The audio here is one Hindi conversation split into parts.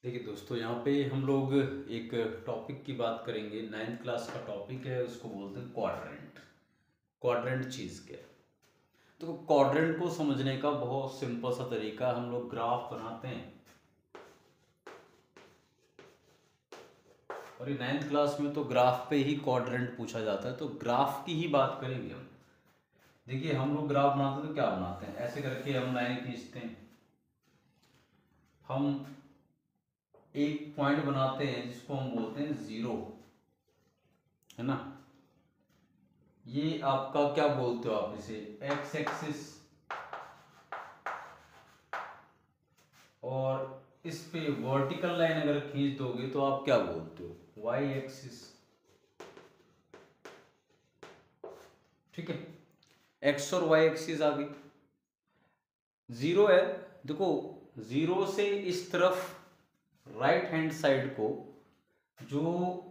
देखिए दोस्तों, यहाँ पे हम लोग एक टॉपिक की बात करेंगे। 9th क्लास का टॉपिक है, उसको बोलते हैं क्वाड्रेंट। क्वाड्रेंट चीज़ क्या है? तो क्वाड्रेंट को समझने का बहुत सिंपल सा तरीका, हम लोग ग्राफ बनाते हैं। और ये 9th क्लास में तो ग्राफ पे ही क्वाड्रेंट पूछा जाता है, तो ग्राफ की ही बात करेंगे हम। देखिए, हम लोग ग्राफ बनाते हैं तो क्या बनाते हैं, ऐसे करके हम लाइन खींचते हैं। हम एक पॉइंट बनाते हैं जिसको हम बोलते हैं जीरो, है ना। ये आपका क्या बोलते हो आप इसे, एक्स एक्सिस। और इस पे वर्टिकल लाइन अगर खींच दोगे तो आप क्या बोलते हो, वाई एक्सिस। ठीक है, एक्स और वाई एक्सिस आ गई। जीरो है, देखो जीरो से इस तरफ राइट हैंड साइड को जो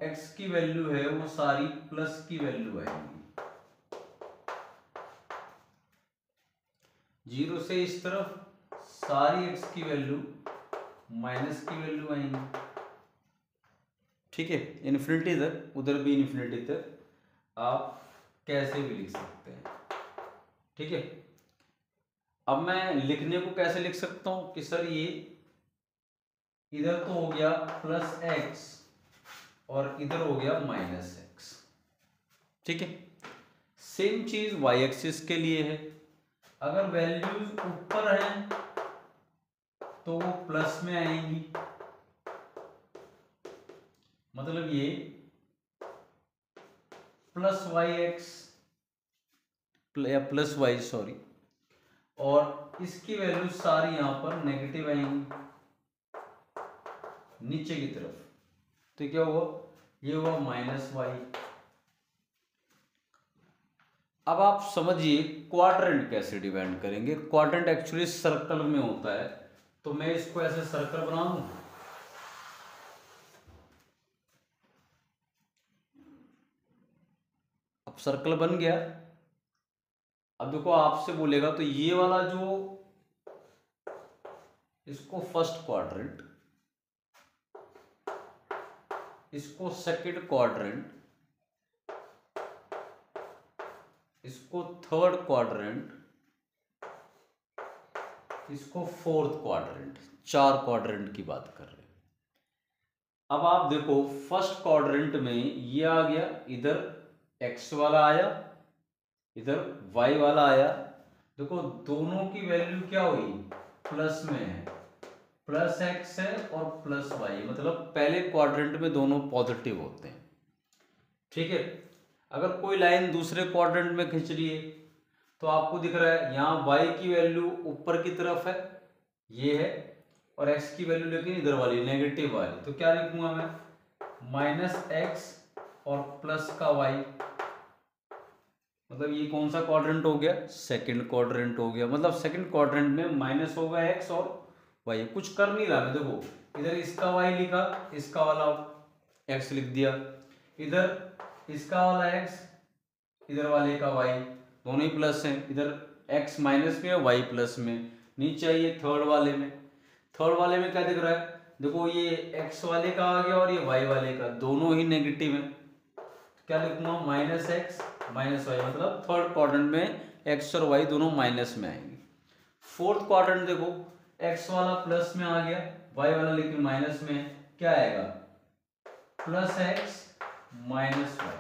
एक्स की वैल्यू है वो सारी प्लस की वैल्यू आएगी। जीरो से इस तरफ सारी एक्स की वैल्यू माइनस की वैल्यू आएंगी। ठीक है, इन्फिनिटी तक, उधर भी इन्फिनिटी तक आप कैसे भी लिख सकते हैं। ठीक है, अब मैं लिखने को कैसे लिख सकता हूं कि सर ये इधर तो हो गया प्लस एक्स और इधर हो गया माइनस एक्स। ठीक है, सेम चीज वाई एक्सिस के लिए है। अगर वैल्यूज ऊपर हैं तो वो प्लस में आएंगी, मतलब ये प्लस वाई एक्स या प्लस वाई सॉरी, और इसकी वैल्यू सारी यहां पर नेगेटिव आएंगी नीचे की तरफ। तो क्या हुआ, ये हुआ माइनस वाई। अब आप समझिए क्वाड्रेंट कैसे डिवाइड करेंगे। क्वाड्रेंट एक्चुअली सर्कल में होता है, तो मैं इसको ऐसे सर्कल बना दूं। अब सर्कल बन गया। अब देखो, आपसे बोलेगा तो ये वाला जो, इसको फर्स्ट क्वाड्रेंट, इसको सेकंड क्वाड्रेंट, इसको थर्ड क्वाड्रेंट, इसको फोर्थ क्वाड्रेंट। चार क्वाड्रेंट की बात कर रहे हैं। अब आप देखो, फर्स्ट क्वाड्रेंट में ये आ गया, इधर एक्स वाला आया, इधर वाई वाला आया। देखो दोनों की वैल्यू क्या हुई, प्लस में है। प्लस एक्स है और प्लस वाई, मतलब पहले क्वाड्रेंट में दोनों पॉजिटिव होते हैं। ठीक है, अगर कोई लाइन दूसरे क्वाड्रेंट में खींच रही है तो आपको दिख रहा है यहाँ y की वैल्यू ऊपर की तरफ है, ये है, और x की वैल्यू लेकिन इधर वाली नेगेटिव वाली। तो क्या लिखूंगा मैं, माइनस एक्स और प्लस का y। मतलब ये कौन सा क्वाड्रेंट हो गया, सेकंड क्वाड्रेंट हो गया। मतलब सेकंड क्वाड्रेंट में माइनस होगा x और y। कुछ कर नहीं रहा मैं, देखो इधर इसका y लिखा, इसका वाला x लिख दिया, इधर इसका वाला x, इधर वाले का y, दोनों ही प्लस हैं। इधर x माइनस में है, y प्लस में। नीचे आइए थर्ड वाले में। थर्ड वाले में क्या दिख रहा है, देखो ये x वाले का आ गया और ये y वाले का, दोनों ही नेगेटिव है। क्या लिखूंगा, माइनस एक्स माइनस वाई, मतलब थर्ड क्वाड्रेंट में x और y दोनों माइनस में आएंगे। फोर्थ क्वाड्रेंट देखो, x वाला प्लस में आ गया, y वाला लेकिन माइनस में है। क्या आएगा, प्लस एक्स माइनस वाई।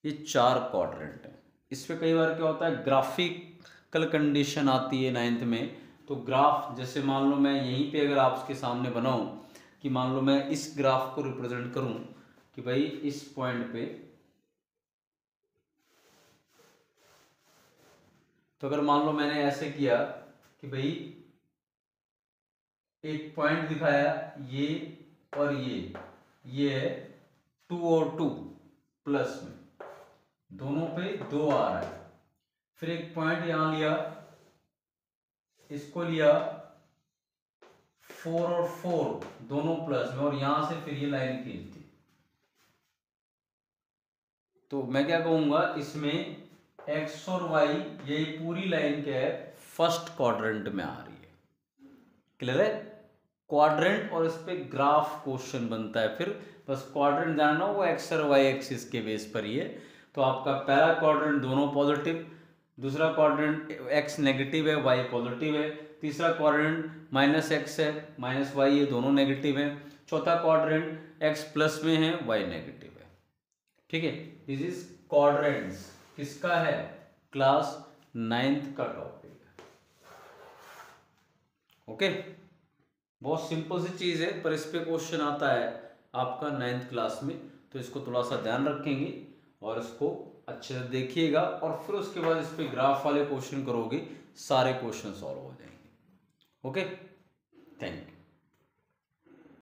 ये चार क्वाड्रेंट है। इस पे कई बार क्या होता है, ग्राफिकल कंडीशन आती है 9th में। तो ग्राफ, जैसे मान लो मैं यहीं पे अगर आपके सामने बनाऊं कि मान लो मैं इस ग्राफ को रिप्रेजेंट करूं कि भाई इस पॉइंट पे, तो अगर मान लो मैंने ऐसे किया कि भाई एक पॉइंट दिखाया ये और ये है 2 और 2 प्लस में, दोनों पे 2 आ रहा है। फिर एक पॉइंट यहां लिया, इसको लिया 4 और 4 दोनों प्लस में, और यहां से फिर ये लाइन खींच दी। तो मैं क्या कहूंगा, इसमें एक्स और वाई, यही पूरी लाइन क्या है, फर्स्ट क्वाड्रेंट में आ रही है। क्लियर है। क्वाड्रेंट और इस पे ग्राफ क्वेश्चन बनता है। फिर बस क्वाड्रेंट जानना, वो एक्स और वाई एक्सिस के बेस पर ही है। तो आपका पहला क्वाड्रेंट दोनों पॉजिटिव, दूसरा क्वाड्रेंट एक्स नेगेटिव है वाई पॉजिटिव है, तीसरा क्वाड्रेंट माइनस एक्स है माइनस वाई, ये दोनों नेगेटिव है, चौथा क्वाड्रेंट एक्स प्लस में है वाई नेगेटिव है। ठीक है, दिस इज क्वाड्रेंट्स। किसका है? क्लास 9th का टॉपिक है। ओके, बहुत सिंपल सी चीज है, पर इस पे क्वेश्चन आता है आपका 9th क्लास में, तो इसको थोड़ा सा ध्यान रखेंगे और इसको अच्छे से देखिएगा, और फिर उसके बाद इस पे ग्राफ वाले क्वेश्चन करोगे, सारे क्वेश्चन सॉल्व हो जाएंगे। Okay, thank you.